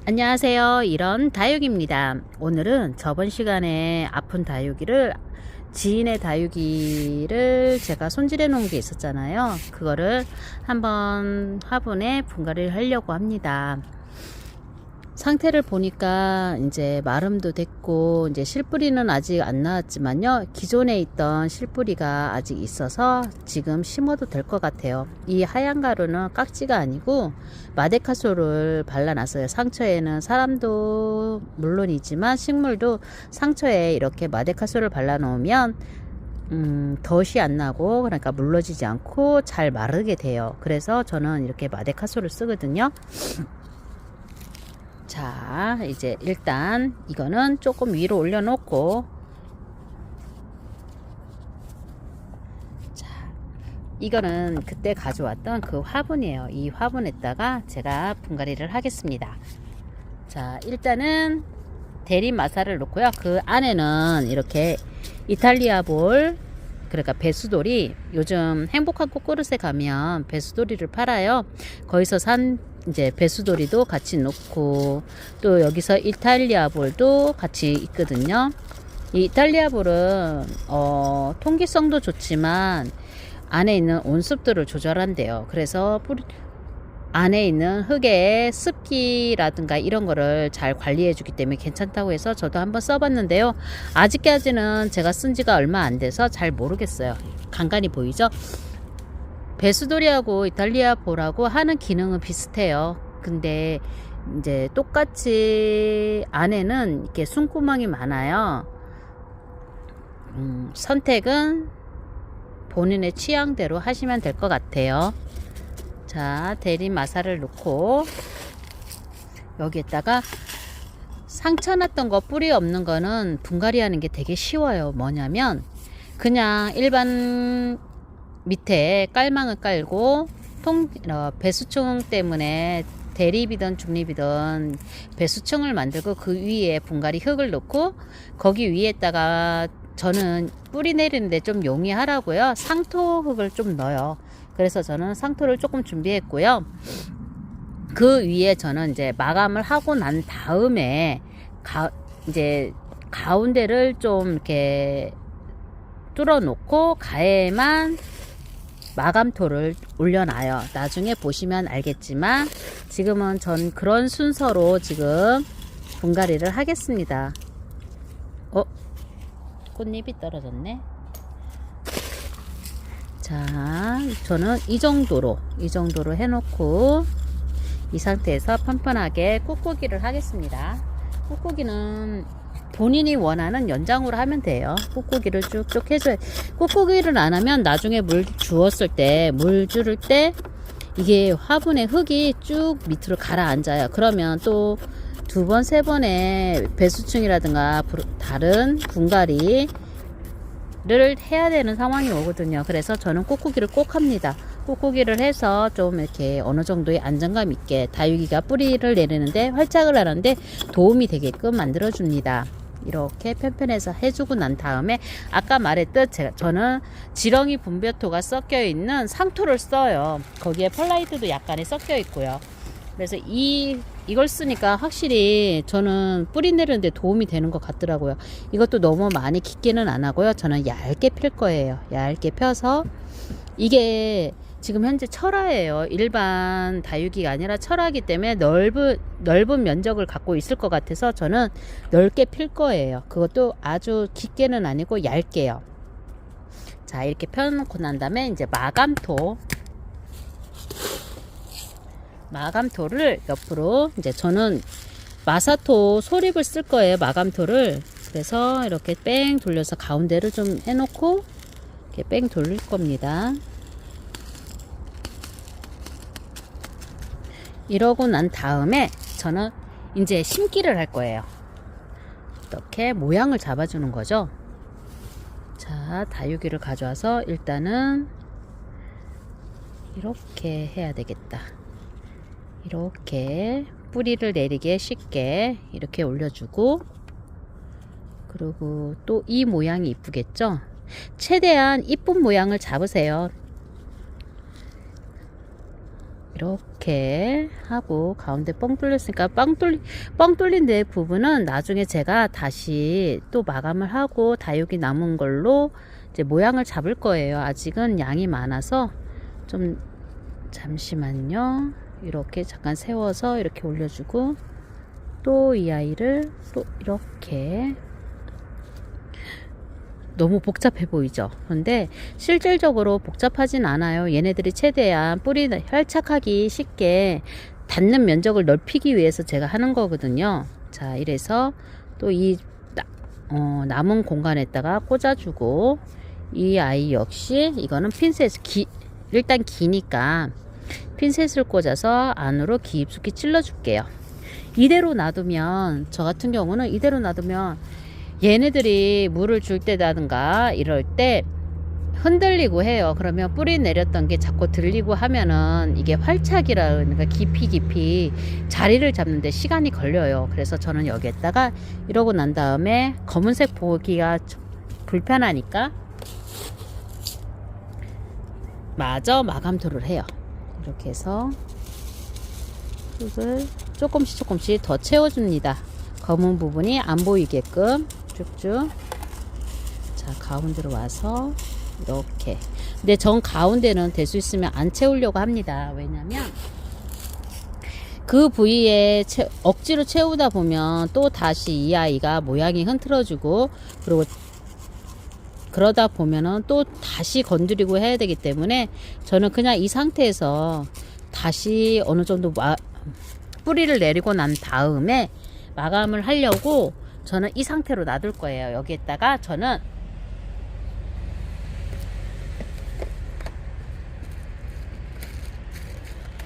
안녕하세요. 이런 다육입니다. 오늘은 저번 시간에 아픈 다육이를 지인의 다육이를 제가 손질해 놓은 게 있었잖아요. 그거를 한번 화분에 분갈이를 하려고 합니다. 상태를 보니까 이제 마름도 됐고 이제 실뿌리는 아직 안 나왔지만요, 기존에 있던 실뿌리가 아직 있어서 지금 심어도 될 것 같아요. 이 하얀 가루는 깍지가 아니고 마데카솔을 발라놨어요. 상처에는 사람도 물론이지만 식물도 상처에 이렇게 마데카솔을 발라놓으면 덫이 안 나고, 그러니까 물러지지 않고 잘 마르게 돼요. 그래서 저는 이렇게 마데카솔을 쓰거든요. 자, 이제 일단 이거는 조금 위로 올려놓고, 자, 이거는 그때 가져왔던 그 화분이에요. 이 화분에다가 제가 분갈이를 하겠습니다. 자, 일단은 대리마사를 놓고요. 그 안에는 이렇게 이탈리아 볼, 그러니까 배수돌이, 요즘 행복한 꽃그릇에 가면 배수돌이를 팔아요. 거기서 산 이제 배수돌이도 같이 놓고, 또 여기서 이탈리아 볼도 같이 있거든요. 이 이탈리아 볼은 통기성도 좋지만 안에 있는 온습도를 조절한대요. 그래서 안에 있는 흙의 습기라든가 이런 거를 잘 관리해 주기 때문에 괜찮다고 해서 저도 한번 써봤는데요. 아직까지는 제가 쓴 지가 얼마 안 돼서 잘 모르겠어요. 간간히 보이죠? 배수돌이하고 이탈리아 볼하고 하는 기능은 비슷해요. 근데 이제 똑같이 안에는 이렇게 숨구멍이 많아요. 선택은 본인의 취향대로 하시면 될 것 같아요. 자, 대리마사를 놓고 여기에다가 상처 났던 거, 뿌리 없는 거는 분갈이 하는 게 되게 쉬워요. 뭐냐면 그냥 일반 밑에 깔망을 깔고 배수층 때문에 대립이든 중립이든 배수층을 만들고 그 위에 분갈이 흙을 넣고, 거기 위에다가 저는 뿌리 내리는데 좀 용이하라고요, 상토 흙을 좀 넣어요. 그래서 저는 상토를 조금 준비했고요. 그 위에 저는 이제 마감을 하고 난 다음에 이제 가운데를 좀 이렇게 뚫어 놓고 가에만 마감토를 올려놔요. 나중에 보시면 알겠지만 지금은 전 그런 순서로 지금 분갈이를 하겠습니다. 꽃잎이 떨어졌네. 자, 저는 이 정도로 해놓고 이 상태에서 편편하게 꾹꾹이를 하겠습니다. 꾹꾹이는 본인이 원하는 연장으로 하면 돼요. 꾹꾹이를 쭉쭉 해줘요. 꾹꾹이를 안 하면 나중에 물 주었을 때, 물 줄일 때 이게 화분에 흙이 쭉 밑으로 가라앉아요. 그러면 또 두 번, 세 번의 배수층이라든가 다른 분갈이를 해야 되는 상황이 오거든요. 그래서 저는 꾹꾹이를 꼭 합니다. 꾹꾹이를 해서 좀 이렇게 어느 정도의 안정감 있게 다육이가 뿌리를 내리는데, 활짝을 하는데 도움이 되게끔 만들어 줍니다. 이렇게 편편해서 해주고 난 다음에 아까 말했듯 저는 지렁이 분벼토가 섞여 있는 상토를 써요. 거기에 펄라이트도 약간의 섞여 있고요. 그래서 이걸 쓰니까 확실히 저는 뿌리 내리는데 도움이 되는 것 같더라고요. 이것도 너무 많이 깊게는 안 하고요. 저는 얇게 필 거예요. 얇게 펴서, 이게 지금 현재 철화예요. 일반 다육이가 아니라 철화이기 때문에 넓은 면적을 갖고 있을 것 같아서 저는 넓게 필 거예요. 그것도 아주 깊게는 아니고 얇게요. 자, 이렇게 펴놓고 난 다음에 이제 마감토를 옆으로, 이제 저는 마사토 소립을 쓸 거예요. 마감토를. 그래서 이렇게 뺑 돌려서 가운데를 좀 해놓고 이렇게 뺑 돌릴 겁니다. 이러고 난 다음에 저는 이제 심기를 할 거예요. 이렇게 모양을 잡아주는 거죠. 자, 다육이를 가져와서 일단은 이렇게 해야 되겠다. 이렇게 뿌리를 내리게 쉽게 이렇게 올려주고, 그리고 또 이 모양이 이쁘겠죠? 최대한 이쁜 모양을 잡으세요. 이렇게 하고 가운데 뻥 뚫렸으니까 뻥 뚫린 데 부분은 나중에 제가 다시 또 마감을 하고 다육이 남은 걸로 이제 모양을 잡을 거예요. 아직은 양이 많아서 좀 잠시만요. 이렇게 잠깐 세워서 이렇게 올려주고 또 이 아이를 또 이렇게 너무 복잡해 보이죠. 그런데 실질적으로 복잡하진 않아요. 얘네들이 최대한 뿌리 활착하기 쉽게 닿는 면적을 넓히기 위해서 제가 하는 거거든요. 자, 이래서 또 이 남은 공간에다가 꽂아주고 이 아이 역시 이거는 핀셋 일단 기니까 핀셋을 꽂아서 안으로 깊숙이 찔러 줄게요. 이대로 놔두면 저 같은 경우는 이대로 놔두면 얘네들이 물을 줄 때라든가 이럴 때 흔들리고 해요. 그러면 뿌리 내렸던 게 자꾸 들리고 하면은 이게 활착이라 그러니까 깊이 자리를 잡는데 시간이 걸려요. 그래서 저는 여기에다가 이러고 난 다음에 검은색 보기가 불편하니까 마저 마감토를 해요. 이렇게 해서 흙을 조금씩 더 채워줍니다. 검은 부분이 안 보이게끔 쭉쭉. 자, 가운데로 와서 이렇게. 근데 전 가운데는 될 수 있으면 안 채우려고 합니다. 왜냐면 그 부위에 억지로 채우다 보면 또 다시 이 아이가 모양이 흐트러지고 그리고 그러다 보면은 또 다시 건드리고 해야 되기 때문에 저는 그냥 이 상태에서 다시 어느 정도 뿌리를 내리고 난 다음에 마감을 하려고 저는 이 상태로 놔둘 거예요. 여기에다가 저는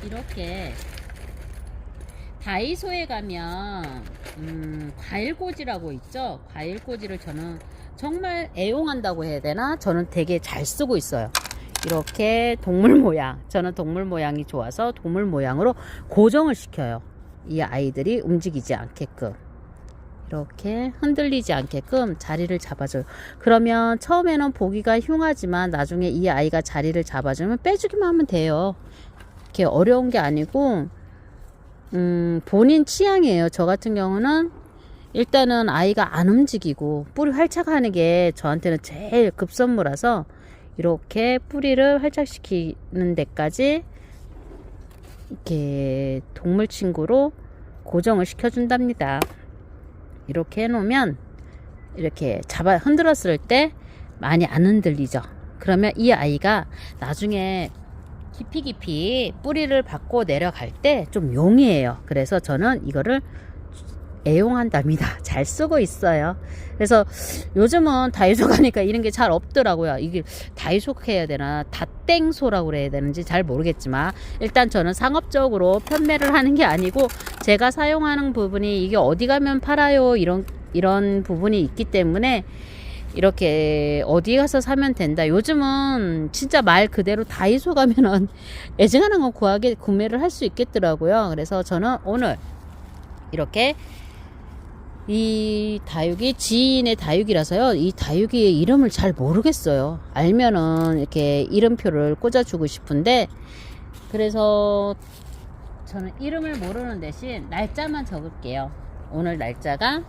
이렇게 다이소에 가면 과일꽂이라고 있죠. 과일꽂이를 저는 정말 애용한다고 해야 되나? 저는 되게 잘 쓰고 있어요. 이렇게 동물 모양, 저는 동물 모양이 좋아서 동물 모양으로 고정을 시켜요. 이 아이들이 움직이지 않게끔 이렇게 흔들리지 않게끔 자리를 잡아줘요. 그러면 처음에는 보기가 흉하지만 나중에 이 아이가 자리를 잡아주면 빼주기만 하면 돼요. 이렇게 어려운 게 아니고 본인 취향이에요. 저 같은 경우는 일단은 아이가 안 움직이고 뿌리 활착하는 게 저한테는 제일 급선무라서 이렇게 뿌리를 활착시키는 데까지 이렇게 동물 친구로 고정을 시켜준답니다. 이렇게 해놓으면 이렇게 흔들었을 때 많이 안 흔들리죠. 그러면 이 아이가 나중에 깊이 뿌리를 받고 내려갈 때 좀 용이해요. 그래서 저는 이거를 애용한답니다. 잘 쓰고 있어요. 그래서 요즘은 다이소 가니까 이런 게 잘 없더라고요. 이게 다이소 해야 되나 닷땡소라고 그래야 되는지 잘 모르겠지만 일단 저는 상업적으로 판매를 하는 게 아니고 제가 사용하는 부분이 이게 어디 가면 팔아요 이런 부분이 있기 때문에 이렇게 어디 가서 사면 된다. 요즘은 진짜 말 그대로 다이소 가면은 애증하는 거 구매를 할 수 있겠더라고요. 그래서 저는 오늘 이렇게 이 다육이 지인의 다육이라서요. 이 다육이의 이름을 잘 모르겠어요. 알면은 이렇게 이름표를 꽂아주고 싶은데 그래서 저는 이름을 모르는 대신 날짜만 적을게요. 오늘 날짜가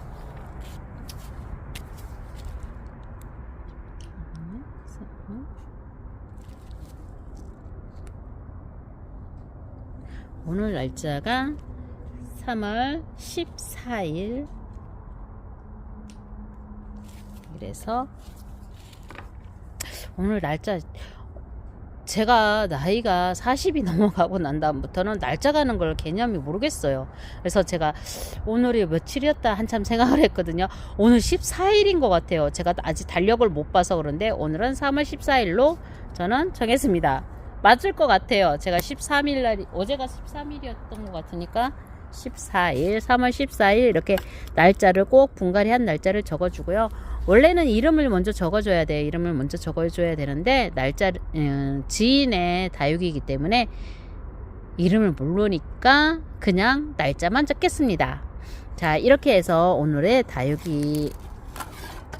오늘 날짜가 3월 14일. 그래서 오늘 날짜 제가 나이가 40이 넘어가고 난 다음부터는 날짜 가는 걸 개념이 모르겠어요. 그래서 제가 오늘이 며칠이었다 한참 생각을 했거든요. 오늘 14일인 것 같아요. 제가 아직 달력을 못 봐서 그런데 오늘은 3월 14일로 저는 정했습니다. 맞을 것 같아요. 제가 13일 날 어제가 13일이었던 것 같으니까 14일 3월 14일 이렇게 날짜를 꼭 분갈이 한 날짜를 적어주고요. 원래는 이름을 먼저 적어줘야 돼요. 이름을 먼저 적어줘야 되는데 지인의 다육이기 때문에 이름을 모르니까 그냥 날짜만 적겠습니다. 자, 이렇게 해서 오늘의 다육이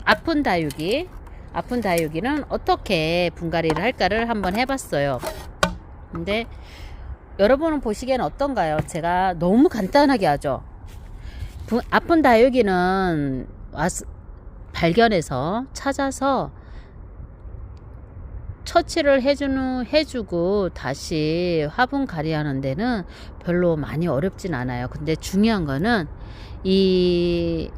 아픈 다육이는 어떻게 분갈이를 할까를 한번 해봤어요. 근데 여러분은 보시기에는 어떤가요? 제가 너무 간단하게 하죠. 아픈 다육이는 발견해서 찾아서 처치를 해주고 다시 화분 가리하는 데는 별로 많이 어렵진 않아요. 근데 중요한 거는 이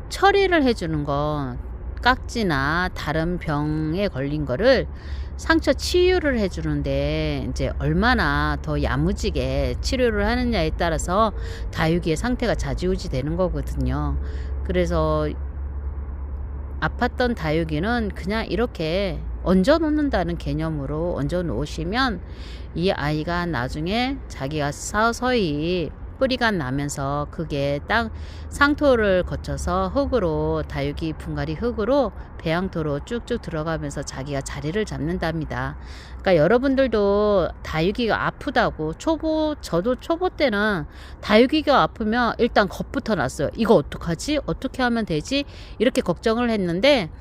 처리를 해주는 거, 깍지나 다른 병에 걸린 거를 상처 치유를 해주는데 이제 얼마나 더 야무지게 치료를 하느냐에 따라서 다육이의 상태가 좌지우지 되는 거거든요. 그래서 아팠던 다육이는 그냥 이렇게 얹어 놓는다는 개념으로 얹어 놓으시면 이 아이가 나중에 자기가 서서히 뿌리가 나면서 그게 땅 상토를 거쳐서 흙으로, 다육이 분갈이 흙으로 배양토로 쭉쭉 들어가면서 자기가 자리를 잡는답니다. 그러니까 여러분들도 다육이가 아프다고 저도 초보 때는 다육이가 아프면 일단 겁부터 났어요. 이거 어떡하지? 어떻게 하면 되지? 이렇게 걱정을 했는데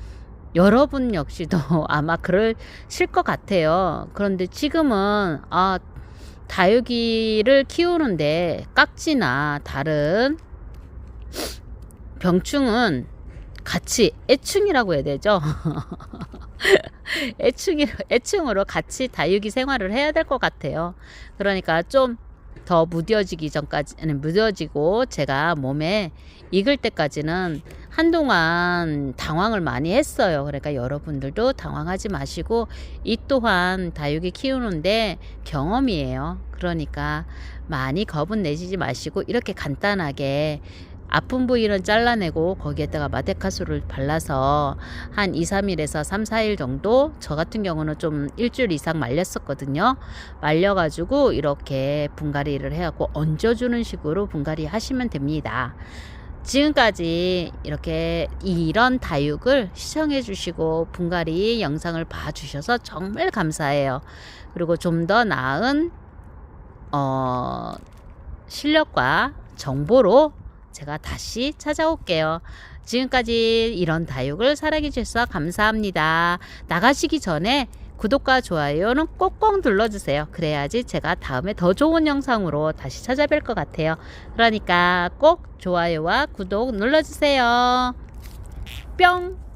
여러분 역시도 아마 그러실 것 같아요. 그런데 지금은 다육이를 키우는데 깍지나 다른 병충은 같이 애충이라고 해야 되죠. 애충으로 같이 다육이 생활을 해야 될 것 같아요. 그러니까 좀 더 무뎌지고 제가 몸에 익을 때까지는 한동안 당황을 많이 했어요. 그러니까 여러분들도 당황하지 마시고 이 또한 다육이 키우는데 경험이에요. 그러니까 많이 겁은 내시지 마시고 이렇게 간단하게 아픈 부위는 잘라내고 거기에다가 마데카솔을 발라서 한 2-3일에서 3-4일 정도, 저 같은 경우는 좀 일주일 이상 말렸었거든요. 말려가지고 이렇게 분갈이를 해갖고 얹어주는 식으로 분갈이 하시면 됩니다. 지금까지 이렇게 이런 다육을 시청해 주시고 분갈이 영상을 봐주셔서 정말 감사해요. 그리고 좀 더 나은 실력과 정보로 제가 다시 찾아올게요. 지금까지 이런 다육을 사랑해 주셔서 감사합니다. 나가시기 전에 구독과 좋아요는 꼭꼭 눌러주세요. 그래야지 제가 다음에 더 좋은 영상으로 다시 찾아뵐 것 같아요. 그러니까 꼭 좋아요와 구독 눌러주세요. 뿅!